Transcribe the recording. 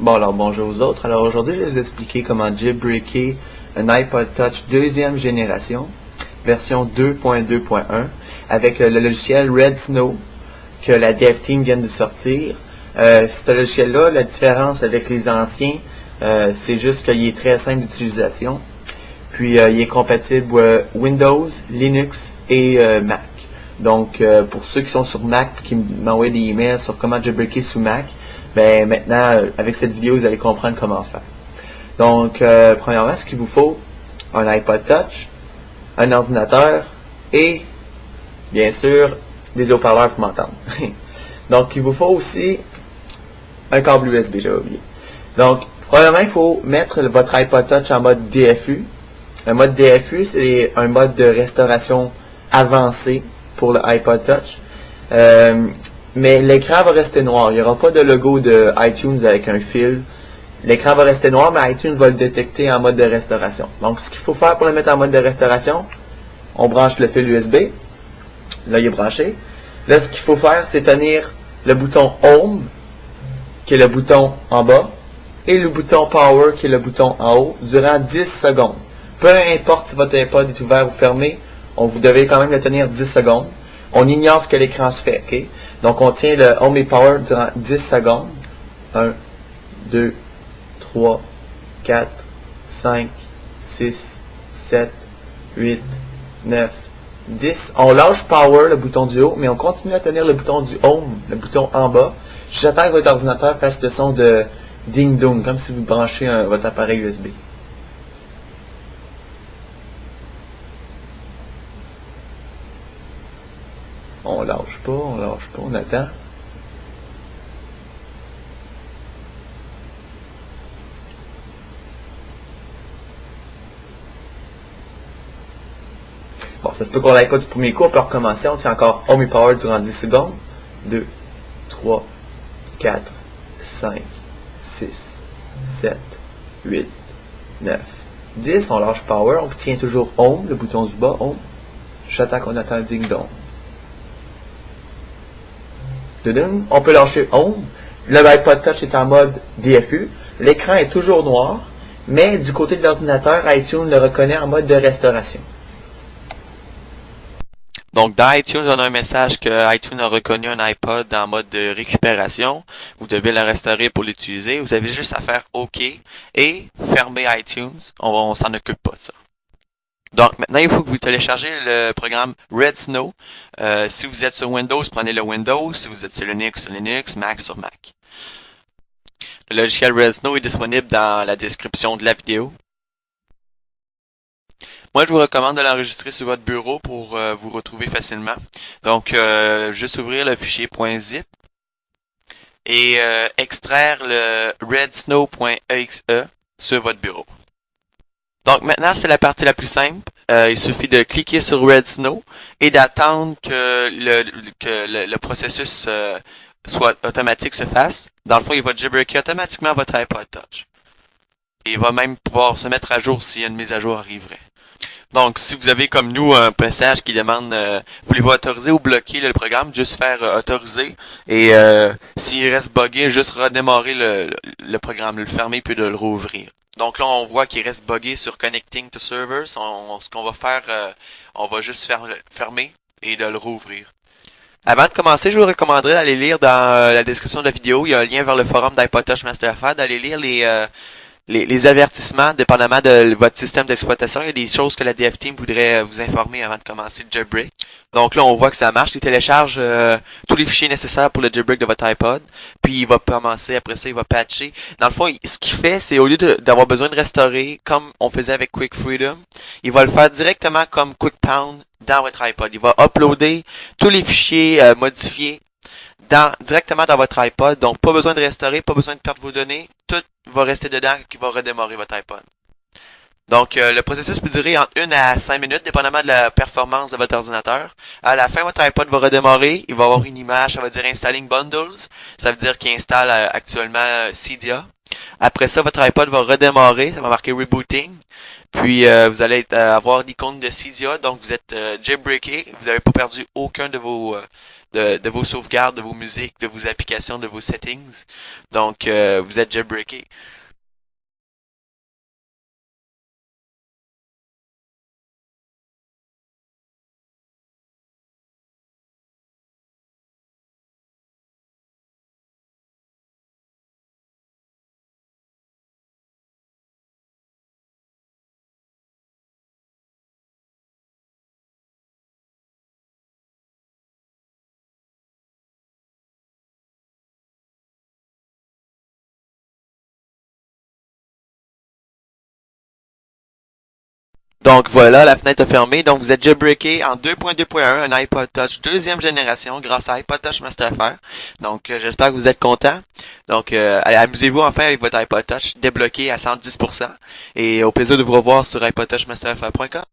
Bon alors bonjour aux autres. Alors aujourd'hui je vais vous expliquer comment jailbreaker un iPod Touch deuxième génération, version 2.2.1 avec le logiciel Red Snow que la Dev Team vient de sortir. Ce logiciel-là, la différence avec les anciens, c'est juste qu'il est très simple d'utilisation. Puis il est compatible Windows, Linux et Mac. Donc pour ceux qui sont sur Mac qui m'envoient des emails sur comment jailbreaker sous Mac, ben maintenant avec cette vidéo vous allez comprendre comment faire. Donc premièrement, ce qu'il vous faut, un iPod Touch, un ordinateur et bien sûr des haut-parleurs pour m'entendre. Donc il vous faut aussi un câble USB, j'avais oublié. Donc premièrement, il faut mettre votre iPod Touch en mode DFU. Un mode DFU, c'est un mode de restauration avancé pour le iPod Touch. Mais l'écran va rester noir. Il n'y aura pas de logo de iTunes avec un fil. L'écran va rester noir, mais iTunes va le détecter en mode de restauration. Donc, ce qu'il faut faire pour le mettre en mode de restauration, on branche le fil USB. Là, il est branché. Là, ce qu'il faut faire, c'est tenir le bouton Home, qui est le bouton en bas, et le bouton Power, qui est le bouton en haut, durant 10 secondes. Peu importe si votre iPod est ouvert ou fermé, vous devez quand même le tenir 10 secondes. On ignore ce que l'écran se fait, ok? Donc on tient le Home et Power durant 10 secondes. 1, 2, 3, 4, 5, 6, 7, 8, 9, 10. On lâche Power, le bouton du haut, mais on continue à tenir le bouton du Home, le bouton en bas. J'attends que votre ordinateur fasse le son de ding-dong, comme si vous branchez votre appareil USB. On lâche pas, on attend. Bon, ça se peut qu'on n'aille pas du premier coup, on peut recommencer. On tient encore Home et Power durant 10 secondes. 2, 3, 4, 5, 6, 7, 8, 9, 10. On lâche Power, on tient toujours Home, le bouton du bas, Home. J'attends qu'on attend le ding-dong. On peut lâcher Home. Le iPod Touch est en mode DFU. L'écran est toujours noir, mais du côté de l'ordinateur, iTunes le reconnaît en mode de restauration. Donc, dans iTunes, on a un message que iTunes a reconnu un iPod en mode de récupération. Vous devez le restaurer pour l'utiliser. Vous avez juste à faire OK et fermer iTunes. On s'en occupe pas de ça. Donc, maintenant, il faut que vous téléchargez le programme Red Snow. Si vous êtes sur Windows, prenez le Windows. Si vous êtes sur Linux, Mac sur Mac. Le logiciel Red Snow est disponible dans la description de la vidéo. Moi, je vous recommande de l'enregistrer sur votre bureau pour vous retrouver facilement. Donc, juste ouvrir le fichier .zip et extraire le redsnow.exe sur votre bureau. Donc, maintenant, c'est la partie la plus simple. Il suffit de cliquer sur Red Snow et d'attendre que le processus soit automatique se fasse. Dans le fond, il va jailbreaker automatiquement votre iPod Touch. Et il va même pouvoir se mettre à jour si une mise à jour arriverait. Donc, si vous avez comme nous un message qui demande voulez-vous autoriser ou bloquer le programme, juste faire autoriser. Et s'il reste buggé, juste redémarrer le programme, le fermer puis de le rouvrir. Donc là, on voit qu'il reste buggé sur Connecting to Servers. Ce qu'on va faire, on va juste fermer et de le rouvrir. Avant de commencer, je vous recommanderais d'aller lire dans la description de la vidéo. Il y a un lien vers le forum d'iPod Touch Masterfad, d'aller lire les avertissements, dépendamment de votre système d'exploitation. Il y a des choses que la Dev Team voudrait vous informer avant de commencer le jailbreak. Donc là, on voit que ça marche. Il télécharge tous les fichiers nécessaires pour le jailbreak de votre iPod. Puis il va commencer, après ça, il va patcher. Dans le fond, ce qu'il fait, c'est au lieu d'avoir besoin de restaurer, comme on faisait avec Quick Freedom, il va le faire directement comme Quick Pound dans votre iPod. Il va uploader tous les fichiers modifiés directement dans votre iPod. Donc, pas besoin de restaurer, pas besoin de perdre vos données. Tout va rester dedans qui va redémarrer votre iPod. Donc, le processus peut durer entre 1 à 5 minutes, dépendamment de la performance de votre ordinateur. À la fin, votre iPod va redémarrer. Il va avoir une image, ça va dire Installing Bundles. Ça veut dire qu'il installe actuellement Cydia. Après ça, votre iPod va redémarrer. Ça va marquer Rebooting. Puis, vous allez avoir l'icône de Cydia. Donc, vous êtes jailbreaké. Vous n'avez pas perdu aucun de de vos sauvegardes, de vos musiques, de vos applications, de vos settings. Donc, vous êtes jailbreaké. Donc voilà, la fenêtre est fermée. Donc vous êtes jailbreaké en 2.2.1, un iPod Touch deuxième génération grâce à iPod Touch Masterfire. Donc j'espère que vous êtes content. Donc amusez-vous enfin avec votre iPod Touch débloqué à 110%. Et au plaisir de vous revoir sur iPodTouchMasterfire.com.